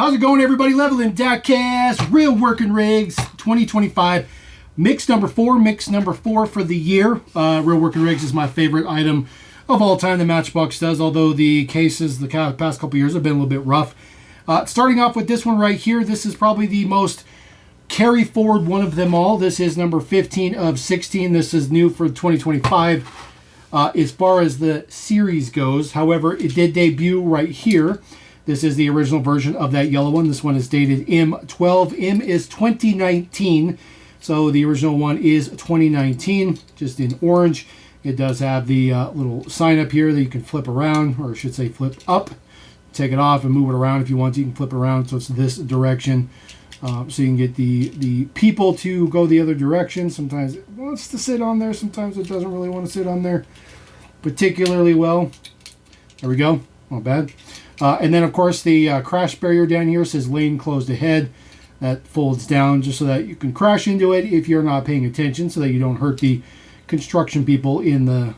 How's it going, everybody? Leveling Dadcast, Real Working Rigs 2025. Mix number 4 for the year. Real Working Rigs is my favorite item of all time the Matchbox does, although the cases the past couple years have been a little bit rough. Starting off with this one right here, this is probably the most carry forward one of them all. This is number 15 of 16. This is new for 2025 as far as the series goes. However, it did debut right here. This is the original version of that yellow one. This one is dated M12. M is 2019. So the original one is 2019, just in orange. It does have the little sign up here that you can flip around, or I should say flip up. Take it off and move it around if you want to. You can flip it around so it's this direction. So you can get the people to go the other direction. Sometimes it wants to sit on there. Sometimes it doesn't really want to sit on there particularly well. There we go. Not bad. And then, of course, the crash barrier down here says lane closed ahead. That folds down just so that you can crash into it if you're not paying attention, so that you don't hurt the construction people in the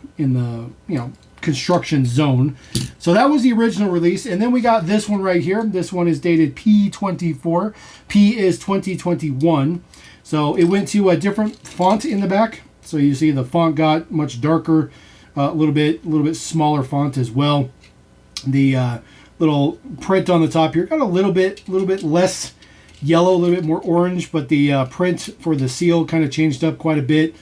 construction zone. So that was the original release. And then we got this one right here. This one is dated P24. P is 2021. So it went to a different font in the back. So you see the font got much darker, a little bit smaller font as well. The little print on the top here got a little bit less yellow, a little bit more orange, but the print for the seal kind of changed up quite a bit.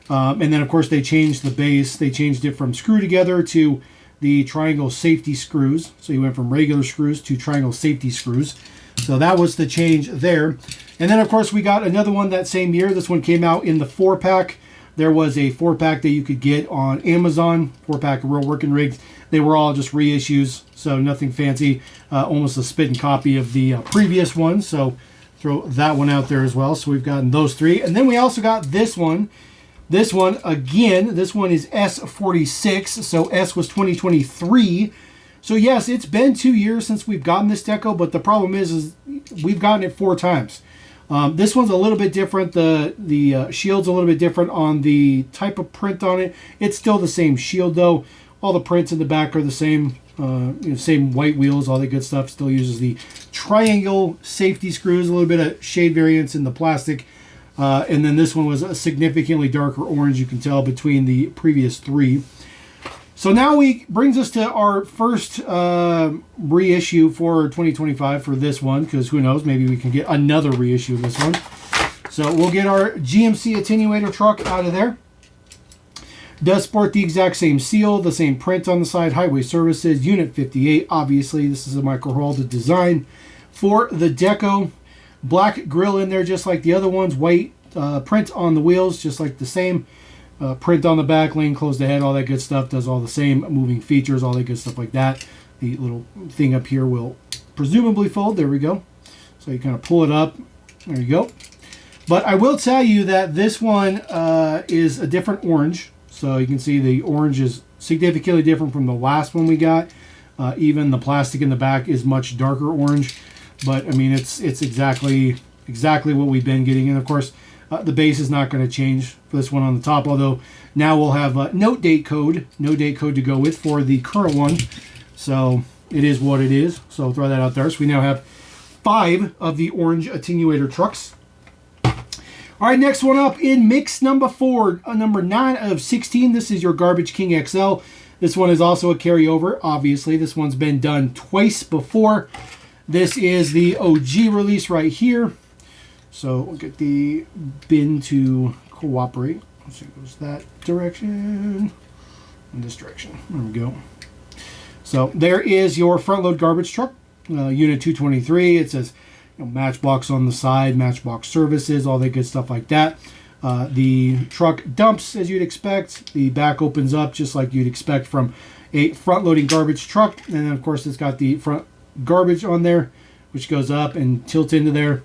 And then, of course, they changed the base. They changed it from screw together to the triangle safety screws. So you went from regular screws to triangle safety screws. So that was the change there. And then, of course, we got another one that same year. This one came out in the 4-pack. There was a 4-pack that you could get on Amazon, 4-pack of Real Working Rigs. They were all just reissues, so nothing fancy. Almost a spit and copy of the previous one, so throw that one out there as well. So we've gotten those three. And then we also got this one. This one, again, this one is S46, so S was 2023. So yes, it's been 2 years since we've gotten this deco, but the problem is we've gotten it 4 times. This one's a little bit different. The shield's a little bit different on the type of print on it. It's still the same shield though. All the prints in the back are the same, same white wheels, all that good stuff. Still uses the triangle safety screws, a little bit of shade variance in the plastic. And then this one was a significantly darker orange, you can tell, between the previous 3. So now brings us to our first reissue for 2025 for this one, because who knows, maybe we can get another reissue of this one. So we'll get our GMC attenuator truck out of there. Does sport the exact same seal, the same print on the side, Highway Services, Unit 58. Obviously, this is a micro-hulled design for the deco. Black grill in there, just like the other ones. White print on the wheels, just like the same. Print on the back, lane closed ahead, all that good stuff. Does all the same moving features, all that good stuff like that. The little thing up here will presumably fold. There we go. So you kind of pull it up. There you go. But I will tell you that this one is a different orange. So you can see the orange is significantly different from the last one we got. Even the plastic in the back is much darker orange. But I mean, it's exactly what we've been getting. And of course, the base is not going to change for this one on the top. Although now we'll have no date code to go with for the current one. So it is what it is. So I'll throw that out there. So we now have 5 of the orange attenuator trucks. All right, next one up in mix number 4, number 9 of 16. This is your Garbage King XL. This one is also a carryover. Obviously, this one's been done twice before. This is the OG release right here. So we'll get the bin to cooperate. Let's see, it goes that direction and this direction. There we go. So there is your front load garbage truck, Unit 223. It says Matchbox on the side, Matchbox Services, all that good stuff like that. The truck dumps as you'd expect. The back opens up just like you'd expect from a front-loading garbage truck. And then, of course, it's got the front garbage on there, which goes up and tilts into there.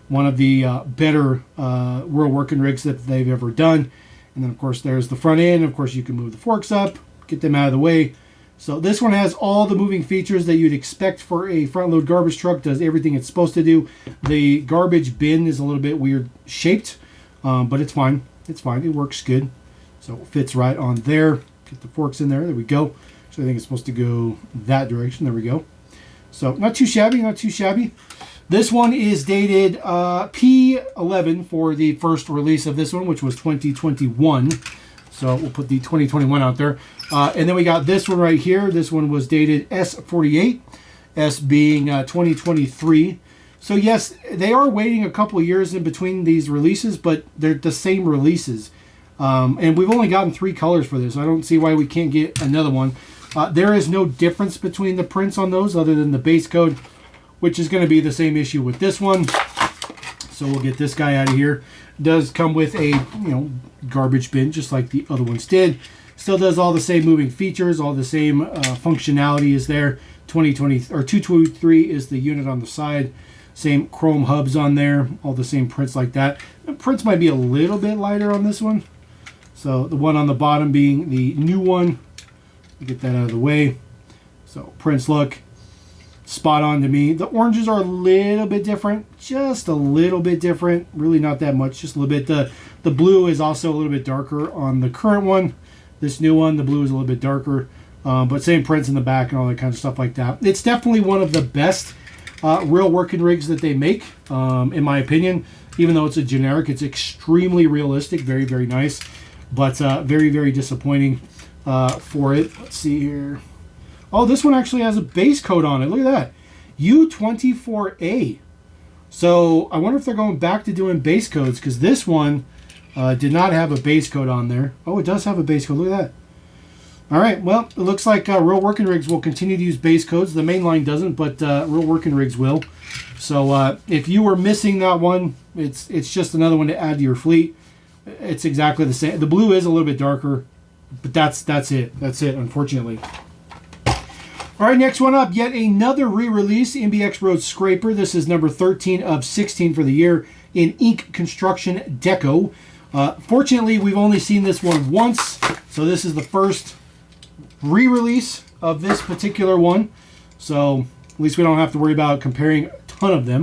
One of the better Real Working Rigs that they've ever done. And then, of course, there's the front end. Of course, you can move the forks up, get them out of the way. So this one has all the moving features that you'd expect for a front-load garbage truck. Does everything it's supposed to do. The garbage bin is a little bit weird shaped, but it's fine. It's fine. It works good. So it fits right on there. Get the forks in there. There we go. So I think it's supposed to go that direction. There we go. So not too shabby, not too shabby. This one is dated P11 for the first release of this one, which was 2021. So we'll put the 2021 out there. And then we got this one right here. This one was dated S48, S being 2023. So yes, they are waiting a couple of years in between these releases, but they're the same releases. And we've only gotten 3 colors for this. I don't see why we can't get another one. There is no difference between the prints on those other than the base code, which is going to be the same issue with this one. So we'll get this guy out of here. It does come with a garbage bin, just like the other ones did. Still does all the same moving features, all the same functionality is there. 2020 or 223 is the unit on the side. Same chrome hubs on there, all the same prints like that. The prints might be a little bit lighter on this one. So the one on the bottom being the new one. Get that out of the way. So prints look spot on to me. The oranges are a little bit different, just a little bit different. Really not that much, just a little bit. The blue is also a little bit darker on the current one. This new one, the blue is a little bit darker, but same prints in the back and all that kind of stuff like that. It's definitely one of the best real working rigs that they make, in my opinion. Even though it's a generic, it's extremely realistic, very, very nice, but very, very disappointing for it. Let's see here. Oh, this one actually has a base coat on it. Look at that. U24A. So I wonder if they're going back to doing base codes, because this one did not have a base coat on there. Oh, it does have a base code. Look at that. All right. Well, it looks like real working rigs will continue to use base codes. The main line doesn't, but real working rigs will. So if you were missing that one, it's just another one to add to your fleet. It's exactly the same. The blue is a little bit darker, but that's it. That's it, unfortunately. All right, next one up, yet another re-release, MBX Road Scraper. This is number 13 of 16 for the year in Ink Construction Deco. Fortunately, we've only seen this one once, so this is the first re-release of this particular one. So at least we don't have to worry about comparing a ton of them.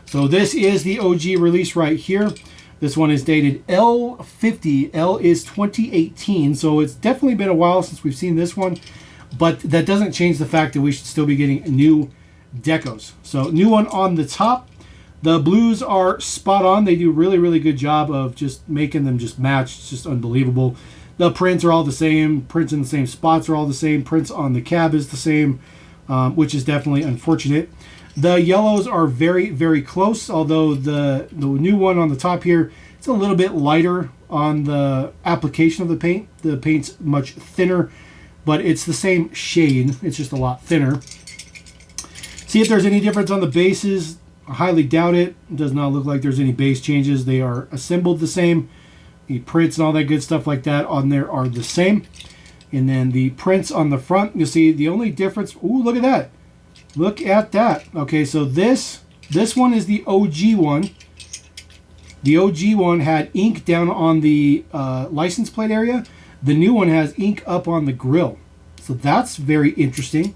So this is the OG release right here. This one is dated L50. L is 2018, so it's definitely been a while since we've seen this one. But that doesn't change the fact that we should still be getting new decos. So new one on the top. The blues are spot on. They do really, really good job of just making them just match. It's just unbelievable. The prints are all the same. Prints in the same spots are all the same. Prints on the cab is the same, which is definitely unfortunate. The yellows are very, very close, although the new one on the top here, it's a little bit lighter on the application of the paint. The paint's much thinner, but it's the same shade. It's just a lot thinner. See if there's any difference on the bases. I highly doubt it. It does not look like there's any base changes. They are assembled the same. The prints and all that good stuff like that on there are the same. And then the prints on the front, you'll see the only difference. Ooh, look at that. Look at that. Okay, so this one is the OG one. The OG one had ink down on the license plate area. The new one has ink up on the grill. So that's very interesting.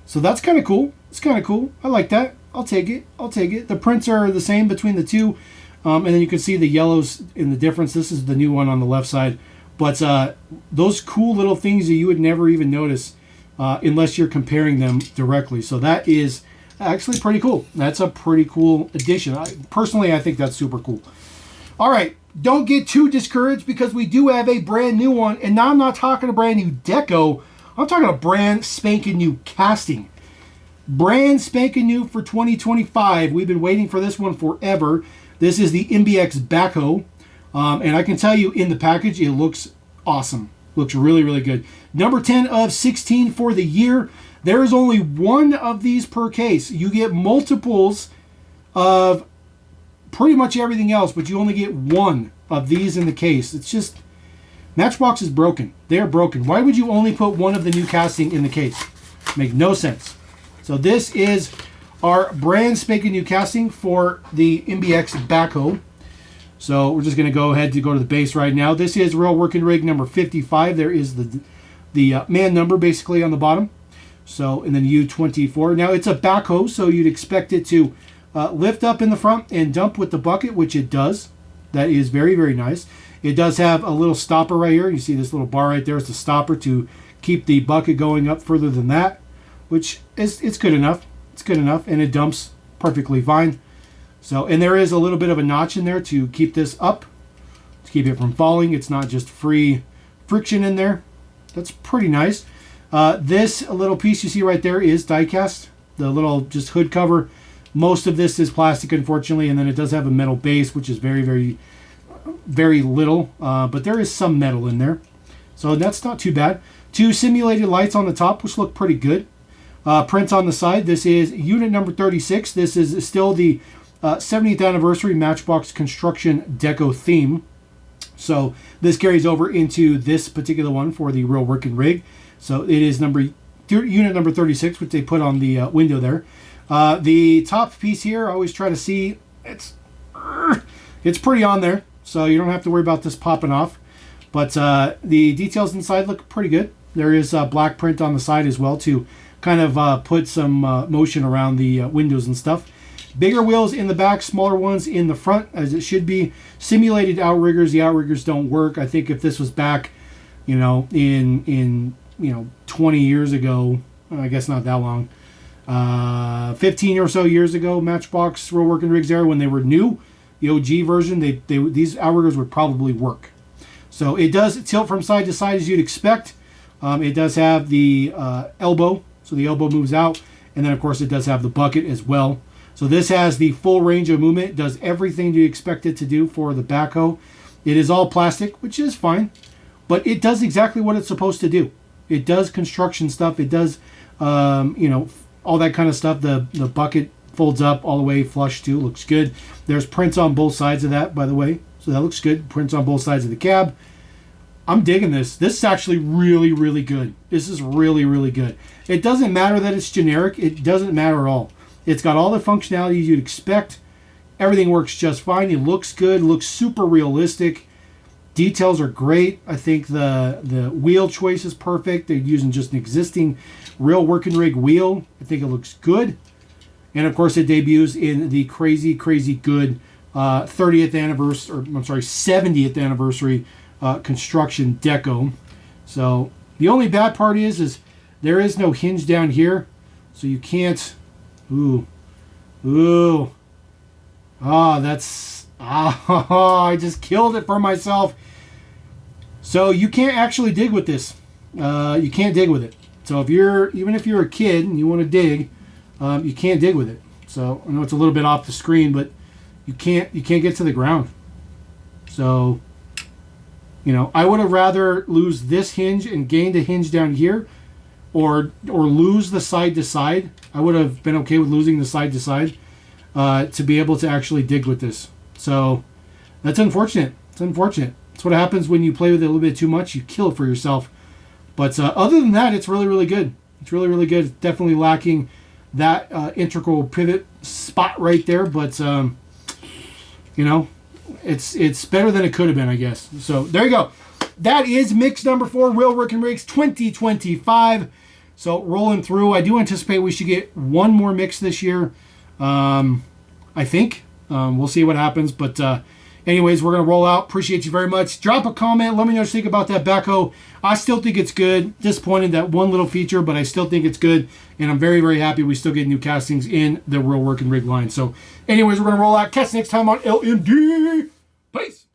So that's kind of cool. It's kind of cool. I like that. I'll take it. I'll take it. The prints are the same between the two. And then you can see the yellows in the difference. This is the new one on the left side. But those cool little things that you would never even notice unless you're comparing them directly. So that is actually pretty cool. That's a pretty cool addition. Personally, I think that's super cool. All right. Don't get too discouraged because we do have a brand new one. And now I'm not talking a brand new deco. I'm talking a brand spanking new casting. Brand spanking new for 2025. We've been waiting for this one forever. This is the MBX backhoe. And I can tell you in the package, it looks awesome. Looks really, really good. Number 10 of 16 for the year. There is only one of these per case. You get multiples of pretty much everything else, but you only get one of these in the case. It's just, Matchbox is broken. They're broken. Why would you only put one of the new casting in the case? Make no sense. So this is our brand spanking new casting for the MBX backhoe. So we're just going to go ahead to go to the base right now. This is real working rig number 55. There is the man number basically on the bottom. So, and then U24. Now it's a backhoe, so you'd expect it to lift up in the front and dump with the bucket, which it does. That is very, very nice. It does have a little stopper right here. You see this little bar right there is the stopper to keep the bucket going up further than that, which is it's good enough. It's good enough, and it dumps perfectly fine. So, and there is a little bit of a notch in there to keep this up, to keep it from falling. It's not just free friction in there. That's pretty nice. This little piece you see right there is die cast. The little just hood cover. Most of this is plastic, unfortunately, and then it does have a metal base, which is very, very, very little. But there is some metal in there. So that's not too bad. 2 simulated lights on the top, which look pretty good. Print on the side. This is unit number 36. This is still the 70th anniversary Matchbox construction deco theme. So this carries over into this particular one for the real working rig. So it is unit number 36, which they put on the window there. The top piece here, I always try to see, it's pretty on there, so you don't have to worry about this popping off. But the details inside look pretty good. There is black print on the side as well to kind of put some motion around the windows and stuff. Bigger wheels in the back, smaller ones in the front, as it should be. Simulated outriggers. The outriggers don't work. I think if this was back, in 20 years ago, I guess not that long, 15 or so years ago, Matchbox real working rigs era, when they were new, the OG version, these outriggers would probably work. So it does tilt from side to side as you'd expect. It does have the elbow, so the elbow moves out, and then of course it does have the bucket as well. So this has the full range of movement. It does everything you expect it to do for the backhoe. It is all plastic, which is fine, but it does exactly what it's supposed to do. It does construction stuff. It does, all that kind of stuff. The bucket folds up all the way flush too. Looks good. There's prints on both sides of that, by the way. So that looks good. Prints on both sides of the cab. I'm digging this. This is actually really, really good. This is really, really good. It doesn't matter that it's generic. It doesn't matter at all. It's got all the functionalities you'd expect. Everything works just fine. It looks good. It looks super realistic. Details are great. I think the wheel choice is perfect. They're using just an existing real working rig wheel. I think it looks good. And of course it debuts in the crazy, crazy good 70th anniversary construction deco. So the only bad part is there is no hinge down here. So you can't, I just killed it for myself. So you can't actually dig with this. You can't dig with it. So even if you're a kid and you want to dig, you can't dig with it. So I know it's a little bit off the screen, but you can't get to the ground. So, I would have rather lose this hinge and gained a hinge down here, or lose the side to side. I would have been okay with losing the side to side to be able to actually dig with this. So that's unfortunate. It's unfortunate. It's what happens when you play with it a little bit too much. You kill it for yourself. But other than that, it's really, really good. It's really, really good. It's definitely lacking that integral pivot spot right there. But, it's better than it could have been, I guess. So there you go. That is mix number 4, Real Working Rigs 2025. So rolling through, I do anticipate we should get one more mix this year. I think. We'll see what happens. But anyways, we're going to roll out. Appreciate you very much. Drop a comment. Let me know what you think about that backhoe. I still think it's good. Disappointed that one little feature, but I still think it's good. And I'm very, very happy we still get new castings in the Real Working Rig line. So anyways, we're going to roll out. Catch you next time on LMD. Peace.